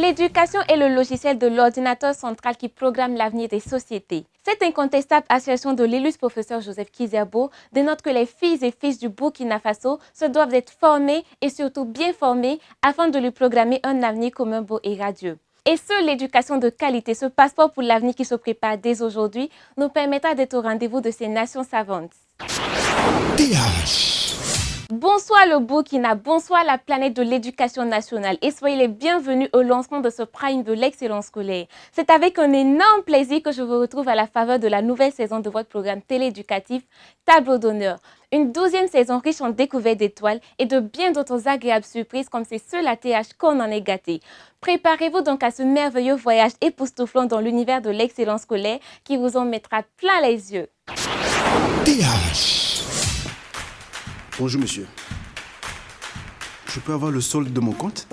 L'éducation est le logiciel de l'ordinateur central qui programme l'avenir des sociétés. Cette incontestable assertion de l'illustre professeur Joseph Kizerbo dénote que les filles et fils du Burkina Faso se doivent d'être formés et surtout bien formés afin de lui programmer un avenir commun beau et radieux. Et seule l'éducation de qualité, ce passeport pour l'avenir qui se prépare dès aujourd'hui, nous permettra d'être au rendez-vous de ces nations savantes. Bonsoir le Burkina, bonsoir la planète de l'éducation nationale et soyez les bienvenus au lancement de ce prime de l'excellence scolaire. C'est avec un énorme plaisir que je vous retrouve à la faveur de la nouvelle saison de votre programme télééducatif Tableau d'honneur. Une 12e saison riche en découvertes d'étoiles et de bien d'autres agréables surprises comme c'est ceux à TH qu'on en est gâté. Préparez-vous donc à ce merveilleux voyage époustouflant dans l'univers de l'excellence scolaire qui vous en mettra plein les yeux. TH. Bonjour monsieur. Je peux avoir le solde de mon compte?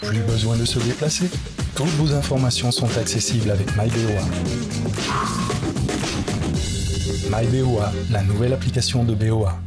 Plus besoin de se déplacer. Toutes vos informations sont accessibles avec MyBOA. MyBOA, la nouvelle application de BOA.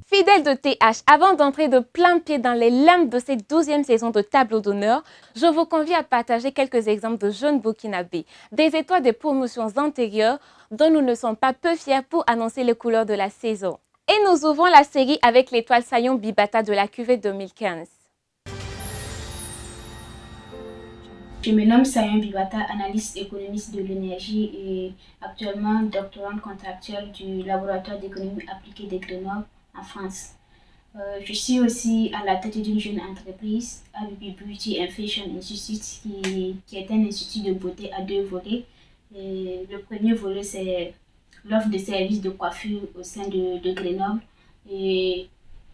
Fidèles de TH, avant d'entrer de plein pied dans les limbes de cette 12e saison de Tableau d'honneur, je vous convie à partager quelques exemples de jeunes Burkinabés, des étoiles des promotions antérieures dont nous ne sommes pas peu fiers pour annoncer les couleurs de la saison. Et nous ouvrons la série avec l'étoile Sayon Bibata de la cuvée 2015. Je me nomme Sayon Bibata, analyste économiste de l'énergie et actuellement doctorante contractuelle du laboratoire d'économie appliquée de Grenoble en France. Je suis aussi à la tête d'une jeune entreprise, ABB Beauty and Fashion Institute, qui est un institut de beauté à 2 volets. Et le premier volet, c'est l'offre de services de coiffure au sein de Grenoble. Et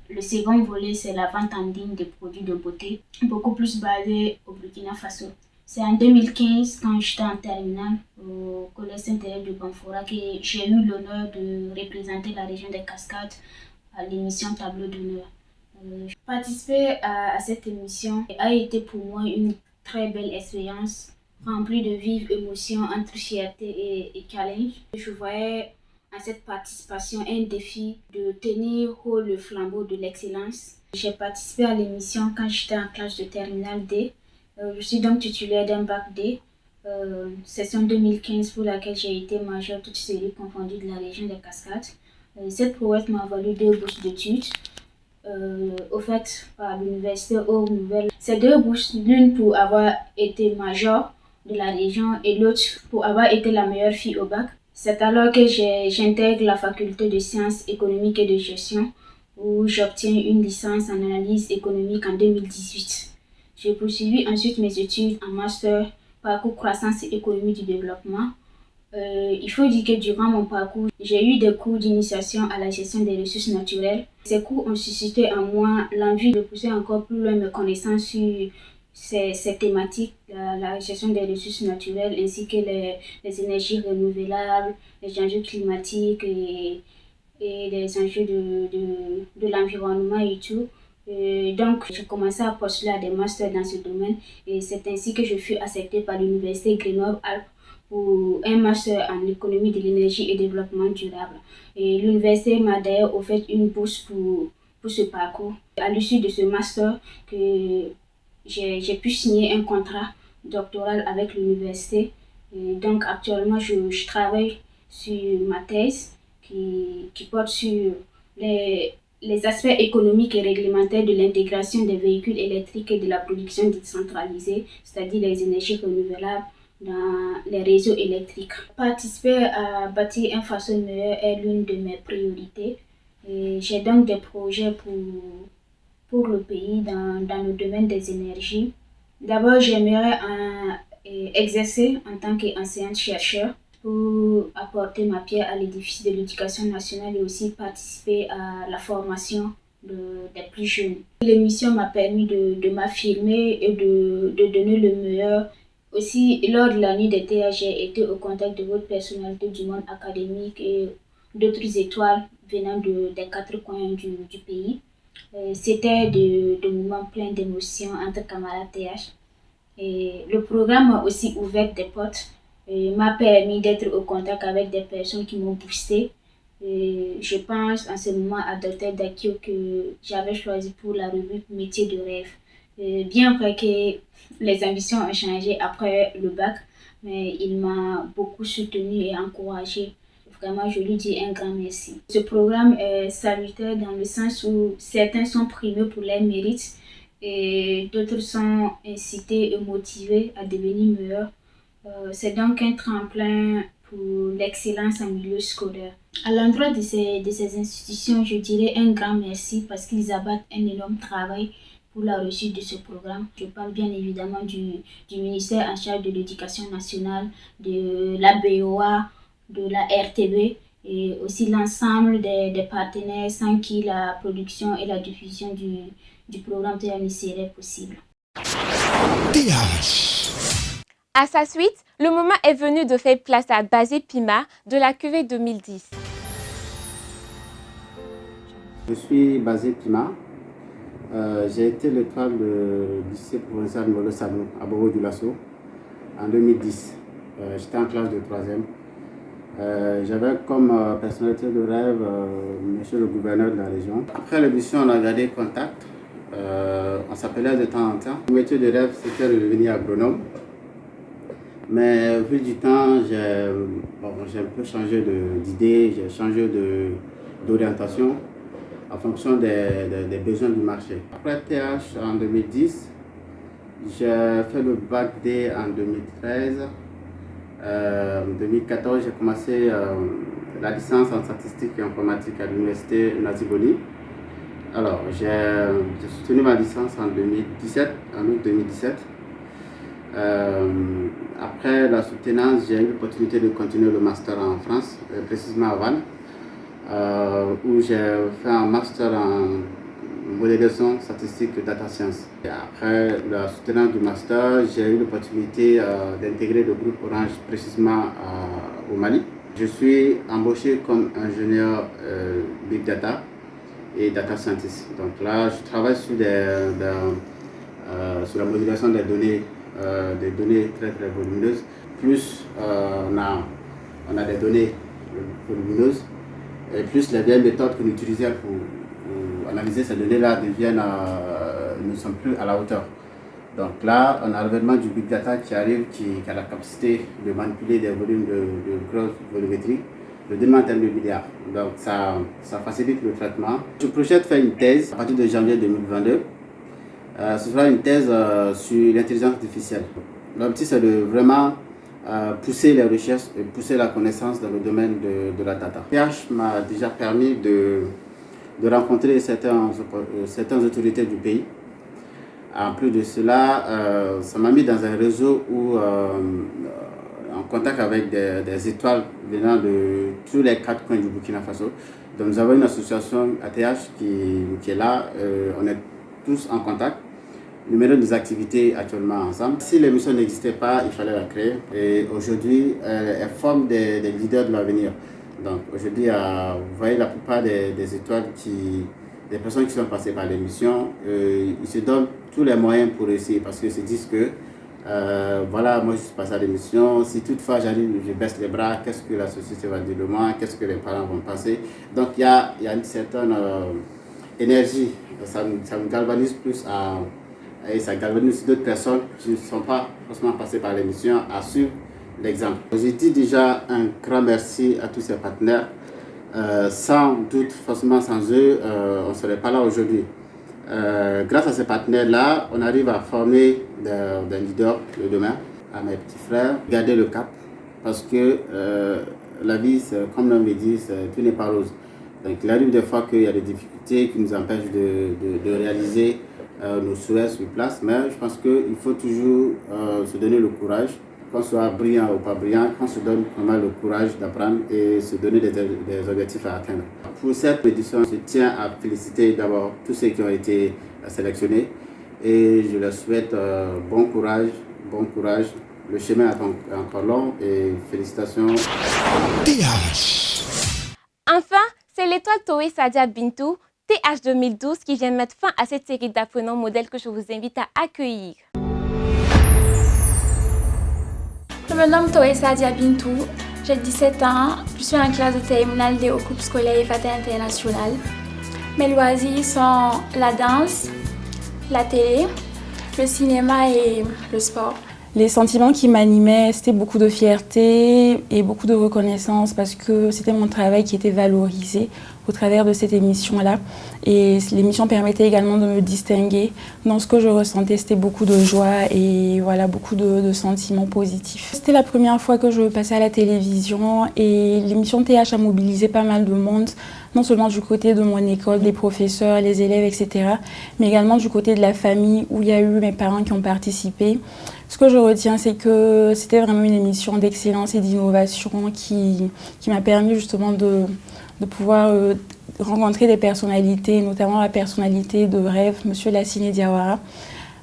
le second volet, c'est la vente en ligne de produits de beauté, beaucoup plus basée au Burkina Faso. C'est en 2015, quand j'étais en terminale au Collège Saint-Thérèse de Banfora, que j'ai eu l'honneur de représenter la région des Cascades à l'émission Tableau d'honneur. Participer à cette émission a été pour moi une très belle expérience, remplie de vives émotions entre fierté et challenge. Je voyais à cette participation un défi de tenir haut le flambeau de l'excellence. J'ai participé à l'émission quand j'étais en classe de terminale D. Je suis donc titulaire d'un bac D, session 2015 pour laquelle j'ai été majeure toutes séries confondues de la région des Cascades. Cette prouesse m'a valu 2 bourses d'études, offertes par l'université aux Nouvelles. Ces 2 bourses, l'une pour avoir été majeure de la région et l'autre pour avoir été la meilleure fille au bac. C'est alors que j'intègre la faculté de sciences économiques et de gestion où j'obtiens une licence en analyse économique en 2018. J'ai poursuivi ensuite mes études en master parcours croissance et économie du développement. Il faut dire que durant mon parcours, j'ai eu des cours d'initiation à la gestion des ressources naturelles. Ces cours ont suscité en moi l'envie de pousser encore plus loin mes connaissances sur ces thématiques, la gestion des ressources naturelles ainsi que les énergies renouvelables, les enjeux climatiques et les enjeux de l'environnement et tout. Donc, j'ai commencé à postuler à des masters dans ce domaine et c'est ainsi que je fus acceptée par l'université Grenoble-Alpes pour un master en économie de l'énergie et développement durable. Et l'université m'a d'ailleurs offert une bourse pour ce parcours. À l'issue de ce master, j'ai pu signer un contrat doctoral avec l'université. Et donc actuellement, je travaille sur ma thèse qui porte sur les aspects économiques et réglementaires de l'intégration des véhicules électriques et de la production décentralisée, c'est-à-dire les énergies renouvelables dans les réseaux électriques. Participer à bâtir un Faso meilleur est l'une de mes priorités. Et j'ai donc des projets pour le pays dans le domaine des énergies. D'abord, j'aimerais exercer en tant qu'enseignante-chercheur pour apporter ma pierre à l'édifice de l'éducation nationale et aussi participer à la formation des plus jeunes. L'émission m'a permis de m'affirmer et de donner le meilleur Aussi, lors de la nuit des TH, j'ai été au contact de votre personnalité du monde académique et d'autres étoiles venant des quatre coins du pays. C'était de moments pleins d'émotions entre camarades TH. Et le programme m'a aussi ouvert des portes et m'a permis d'être au contact avec des personnes qui m'ont boosté. Et je pense en ce moment à Dr Dakio que j'avais choisi pour la rubrique métier de rêve. Bien vrai que les ambitions ont changé après le bac, mais il m'a beaucoup soutenu et encouragé. Vraiment, je lui dis un grand merci. Ce programme est salutaire dans le sens où certains sont primés pour leurs mérites et d'autres sont incités et motivés à devenir meilleurs. C'est donc un tremplin pour l'excellence en milieu scolaire. À l'endroit de ces institutions, je dirais un grand merci parce qu'ils abattent un énorme travail pour la réussite de ce programme. Je parle bien évidemment du ministère en charge de l'éducation nationale, de la BOA, de la RTB et aussi l'ensemble des partenaires sans qui la production et la diffusion du programme TH serait possible. À sa suite, le moment est venu de faire place à Basé Pima de la cuvée 2010. Je suis Basé Pima. J'ai été l'étoile du lycée provincial Molo Sanou à Bobo du Lasso en 2010. J'étais en classe de 3e. J'avais comme personnalité de rêve monsieur le gouverneur de la région. Après l'émission, on a gardé contact. On s'appelait de temps en temps. Mon métier de rêve, c'était de devenir agronome. Mais vu du temps, j'ai un peu changé d'idée, j'ai changé d'orientation en fonction des besoins du marché. Après TH en 2010, j'ai fait le bac D en 2013. En 2014, j'ai commencé la licence en statistique et informatique à l'université Naziboli. Alors, j'ai soutenu ma licence en 2017, en août 2017. Après la soutenance, j'ai eu l'opportunité de continuer le master en France, précisément à Vannes, où j'ai fait un master en modélisation statistique et data science. Et après la soutenance du master, j'ai eu l'opportunité d'intégrer le groupe Orange, précisément au Mali. Je suis embauché comme ingénieur Big Data et Data Scientist. Donc là, je travaille sur la modélisation des données très très volumineuses. Plus on a des données volumineuses, et plus les vieilles méthodes que nous utilisions pour analyser ces données-là ne sont plus à la hauteur. Donc là, on a l'avènement du Big Data qui arrive, qui a la capacité de manipuler des volumes de grosse volumétrie, de données en termes de milliards. Donc ça facilite le traitement. Je projette faire une thèse à partir de janvier 2022. Ce sera une thèse sur l'intelligence artificielle. L'objectif, c'est de vraiment pousser les recherches et pousser la connaissance dans le domaine de la data. PH m'a déjà permis de rencontrer certaines autorités du pays. En plus de cela, ça m'a mis dans un réseau où, en contact avec des étoiles venant de tous les 4 coins du Burkina Faso. Donc nous avons une association ATH qui est là, on est tous en contact. Nous menons des activités actuellement ensemble. Si l'émission n'existait pas, il fallait la créer. Et aujourd'hui, elle forme des leaders de l'avenir. Donc aujourd'hui, vous voyez la plupart des étoiles, des personnes qui sont passées par l'émission, ils se donnent tous les moyens pour réussir parce qu'ils se disent que voilà, moi je suis passé à l'émission, si toutefois j'arrive, je baisse les bras, qu'est-ce que la société va dire de moi, qu'est-ce que les parents vont penser. Donc il y a une certaine énergie, ça me galvanise plus et ça galvanise d'autres personnes qui ne sont pas forcément passées par l'émission à suivre l'exemple. Je dis déjà un grand merci à tous ces partenaires. Sans doute, forcément sans eux, on ne serait pas là aujourd'hui. Grâce à ces partenaires-là, on arrive à former des leaders de demain, à mes petits frères, garder le cap, parce que la vie, comme l'on me dit, tout n'est pas rose. Donc il arrive des fois qu'il y a des difficultés qui nous empêchent de réaliser nos souhaits sur place, mais je pense qu'il faut toujours se donner le courage, qu'on soit brillant ou pas brillant, qu'on se donne vraiment le courage d'apprendre et se donner des objectifs à atteindre. Pour cette édition, je tiens à féliciter d'abord tous ceux qui ont été sélectionnés et je leur souhaite bon courage le chemin est encore long et félicitations. TH. Enfin, c'est l'étoile Toé Sadia Bintou, TH 2012, qui vient mettre fin à cette série d'apprenants modèles que je vous invite à accueillir. Je me nomme Toé Sadia Bintou, j'ai 17 ans, je suis en classe de terminale des hauts groupes scolaires EFATA International. Mes loisirs sont la danse, la télé, le cinéma et le sport. Les sentiments qui m'animaient, c'était beaucoup de fierté et beaucoup de reconnaissance parce que c'était mon travail qui était valorisé au travers de cette émission-là. Et l'émission permettait également de me distinguer. Dans ce que je ressentais, c'était beaucoup de joie et voilà, beaucoup de sentiments positifs. C'était la première fois que je passais à la télévision et l'émission TH a mobilisé pas mal de monde, non seulement du côté de mon école, les professeurs, les élèves, etc., mais également du côté de la famille où il y a eu mes parents qui ont participé. Ce que je retiens, c'est que c'était vraiment une émission d'excellence et d'innovation qui m'a permis justement de pouvoir rencontrer des personnalités, notamment la personnalité de rêve, M. Lassine Diawara,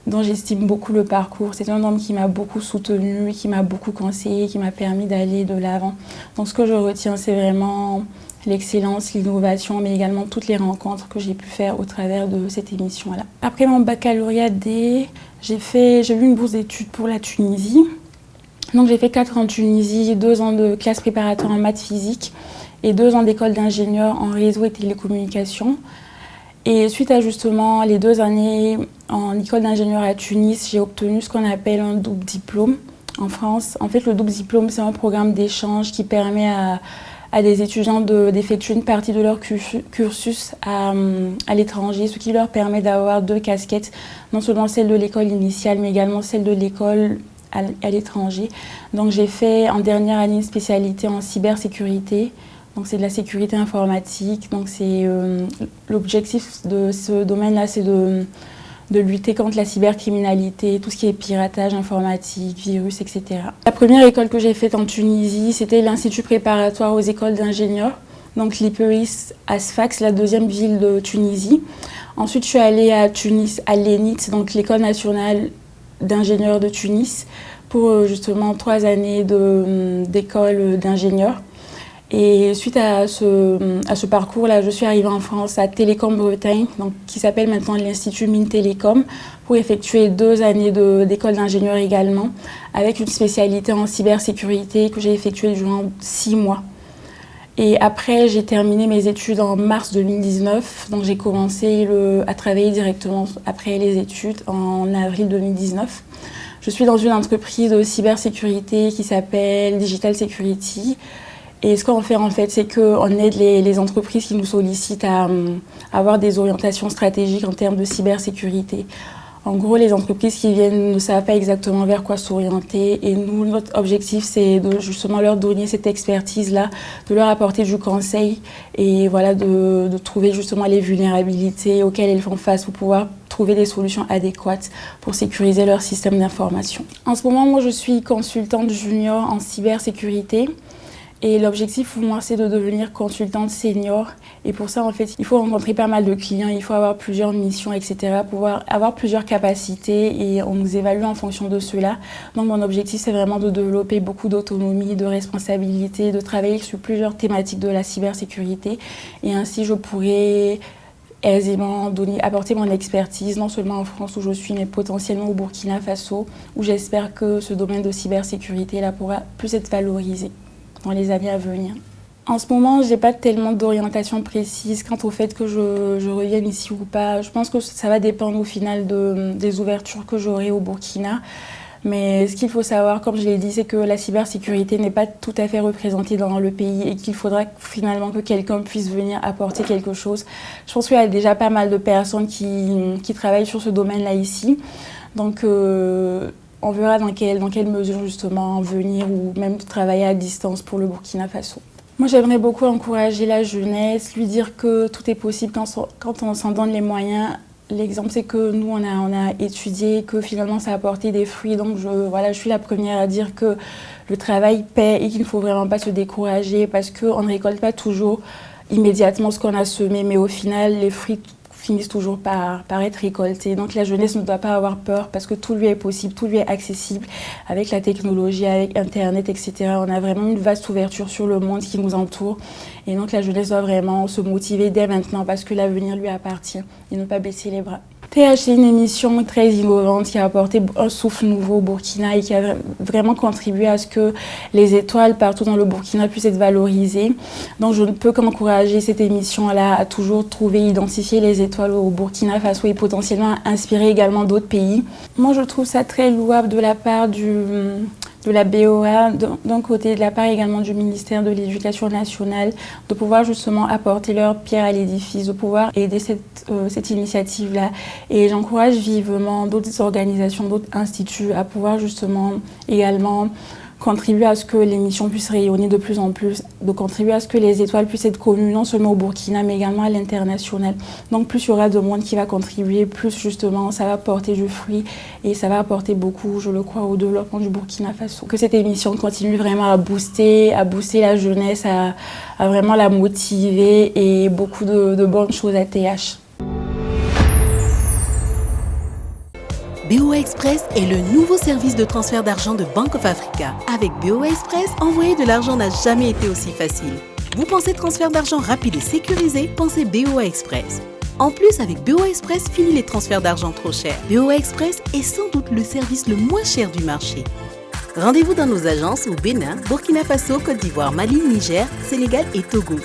dont j'estime beaucoup le parcours. C'est un homme qui m'a beaucoup soutenue, qui m'a beaucoup conseillé, qui m'a permis d'aller de l'avant. Donc ce que je retiens, c'est vraiment l'excellence, l'innovation, mais également toutes les rencontres que j'ai pu faire au travers de cette émission-là. Après mon baccalauréat D, j'ai eu une bourse d'études pour la Tunisie. Donc j'ai fait 4 ans en Tunisie, 2 ans de classe préparatoire en maths physique et 2 ans d'école d'ingénieur en réseau et télécommunications. Et suite à justement les 2 années en école d'ingénieur à Tunis, j'ai obtenu ce qu'on appelle un double diplôme en France. En fait, le double diplôme, c'est un programme d'échange qui permet à des étudiants d'effectuer une partie de leur cursus à l'étranger, ce qui leur permet d'avoir 2 casquettes, non seulement celle de l'école initiale, mais également celle de l'école à l'étranger. Donc j'ai fait en dernière année une spécialité en cybersécurité. Donc c'est de la sécurité informatique. Donc l'objectif de ce domaine-là, c'est de lutter contre la cybercriminalité, tout ce qui est piratage informatique, virus, etc. La première école que j'ai faite en Tunisie, c'était l'Institut préparatoire aux écoles d'ingénieurs, donc l'IPEIS à Sfax, la 2e ville de Tunisie. Ensuite, je suis allée à Tunis, à l'ENIT, donc l'École nationale d'ingénieurs de Tunis, pour justement 3 années d'école d'ingénieurs. Et suite à ce parcours-là, je suis arrivée en France à Télécom Bretagne, donc, qui s'appelle maintenant l'Institut Mines Télécom, pour effectuer 2 années d'école d'ingénieur également, avec une spécialité en cybersécurité que j'ai effectuée durant 6 mois. Et après, j'ai terminé mes études en mars 2019, donc j'ai commencé à travailler directement après les études en avril 2019. Je suis dans une entreprise de cybersécurité qui s'appelle Digital Security. Et ce qu'on fait en fait, c'est qu'on aide les entreprises qui nous sollicitent à avoir des orientations stratégiques en termes de cybersécurité. En gros, les entreprises qui viennent ne savent pas exactement vers quoi s'orienter. Et nous, notre objectif, c'est de justement leur donner cette expertise-là, de leur apporter du conseil et voilà, de trouver justement les vulnérabilités auxquelles elles font face pour pouvoir trouver des solutions adéquates pour sécuriser leur système d'information. En ce moment, moi, je suis consultante junior en cybersécurité. Et l'objectif pour moi, c'est de devenir consultante senior. Et pour ça, en fait, il faut rencontrer pas mal de clients, il faut avoir plusieurs missions, etc., pouvoir avoir plusieurs capacités et on nous évalue en fonction de cela. Donc mon objectif, c'est vraiment de développer beaucoup d'autonomie, de responsabilité, de travailler sur plusieurs thématiques de la cybersécurité. Et ainsi, je pourrais aisément apporter mon expertise, non seulement en France où je suis, mais potentiellement au Burkina Faso, où j'espère que ce domaine de cybersécurité là pourra plus être valorisé dans les années à venir. En ce moment, je n'ai pas tellement d'orientation précise quant au fait que je revienne ici ou pas. Je pense que ça va dépendre au final des ouvertures que j'aurai au Burkina. Mais ce qu'il faut savoir, comme je l'ai dit, c'est que la cybersécurité n'est pas tout à fait représentée dans le pays et qu'il faudra finalement que quelqu'un puisse venir apporter quelque chose. Je pense qu'il y a déjà pas mal de personnes qui travaillent sur ce domaine-là ici. Donc, on verra dans quelle mesure justement venir ou même travailler à distance pour le Burkina Faso. Moi, j'aimerais beaucoup encourager la jeunesse, lui dire que tout est possible quand on s'en donne les moyens. L'exemple, c'est que nous, on a étudié, que finalement, ça a apporté des fruits. Donc, je suis la première à dire que le travail paie et qu'il ne faut vraiment pas se décourager parce qu'on ne récolte pas toujours immédiatement ce qu'on a semé. Mais au final, les fruits finissent toujours par être récoltés. Donc la jeunesse ne doit pas avoir peur parce que tout lui est possible, tout lui est accessible avec la technologie, avec Internet, etc. On a vraiment une vaste ouverture sur le monde qui nous entoure. Et donc la jeunesse doit vraiment se motiver dès maintenant parce que l'avenir lui appartient et ne pas baisser les bras. TH, c'est une émission très innovante qui a apporté un souffle nouveau au Burkina et qui a vraiment contribué à ce que les étoiles partout dans le Burkina puissent être valorisées. Donc je ne peux qu'encourager cette émission-là à toujours trouver, identifier les étoiles au Burkina Faso et potentiellement inspirer également d'autres pays. Moi, je trouve ça très louable de la part de la BOA, d'un côté, de la part également du ministère de l'Éducation nationale, de pouvoir justement apporter leur pierre à l'édifice, de pouvoir aider cette initiative-là. Et j'encourage vivement d'autres organisations, d'autres instituts à pouvoir justement également contribuer à ce que l'émission puisse rayonner de plus en plus, de contribuer à ce que les étoiles puissent être connues non seulement au Burkina mais également à l'international. Donc plus il y aura de monde qui va contribuer, plus justement ça va porter du fruit et ça va apporter beaucoup, je le crois, au développement du Burkina Faso. Que cette émission continue vraiment à booster la jeunesse, à vraiment la motiver et beaucoup de bonnes choses à TH. BOA Express est le nouveau service de transfert d'argent de Bank of Africa. Avec BOA Express, envoyer de l'argent n'a jamais été aussi facile. Vous pensez transfert d'argent rapide et sécurisé, pensez BOA Express. En plus, avec BOA Express, fini les transferts d'argent trop chers. BOA Express est sans doute le service le moins cher du marché. Rendez-vous dans nos agences au Bénin, Burkina Faso, Côte d'Ivoire, Mali, Niger, Sénégal et Togo.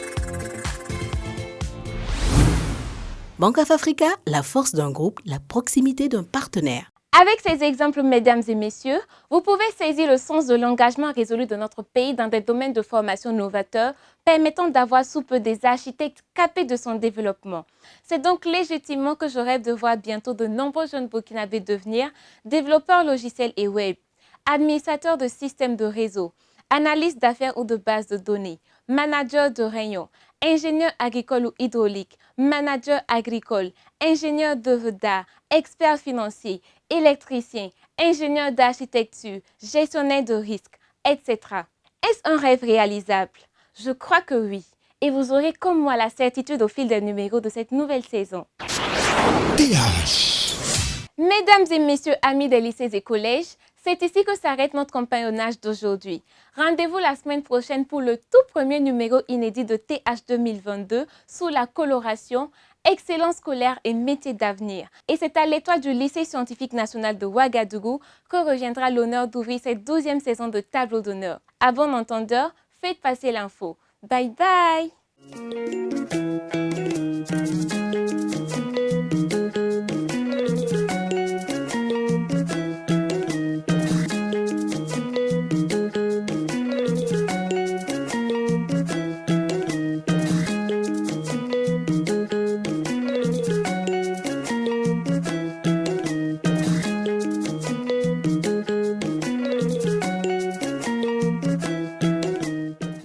Bank of Africa, la force d'un groupe, la proximité d'un partenaire. Avec ces exemples, mesdames et messieurs, vous pouvez saisir le sens de l'engagement résolu de notre pays dans des domaines de formation novateurs, permettant d'avoir sous peu des architectes capés de son développement. C'est donc légitimement que je rêve de voir bientôt de nombreux jeunes burkinabés devenir développeurs logiciels et web, administrateurs de systèmes de réseau, analystes d'affaires ou de bases de données, managers de réunions, ingénieur agricole ou hydraulique, manager agricole, ingénieur d'œuvres d'art, expert financier, électricien, ingénieur d'architecture, gestionnaire de risques, etc. Est-ce un rêve réalisable? Je crois que oui. Et vous aurez comme moi la certitude au fil des numéros de cette nouvelle saison. TH. Mesdames et messieurs, amis des lycées et collèges, c'est ici que s'arrête notre compagnonnage d'aujourd'hui. Rendez-vous la semaine prochaine pour le tout premier numéro inédit de TH 2022 sous la coloration Excellence scolaire et métiers d'avenir. Et c'est à l'étoile du lycée scientifique national de Ouagadougou que reviendra l'honneur d'ouvrir cette 12e saison de Tableau d'honneur. À bon entendeur, faites passer l'info. Bye bye!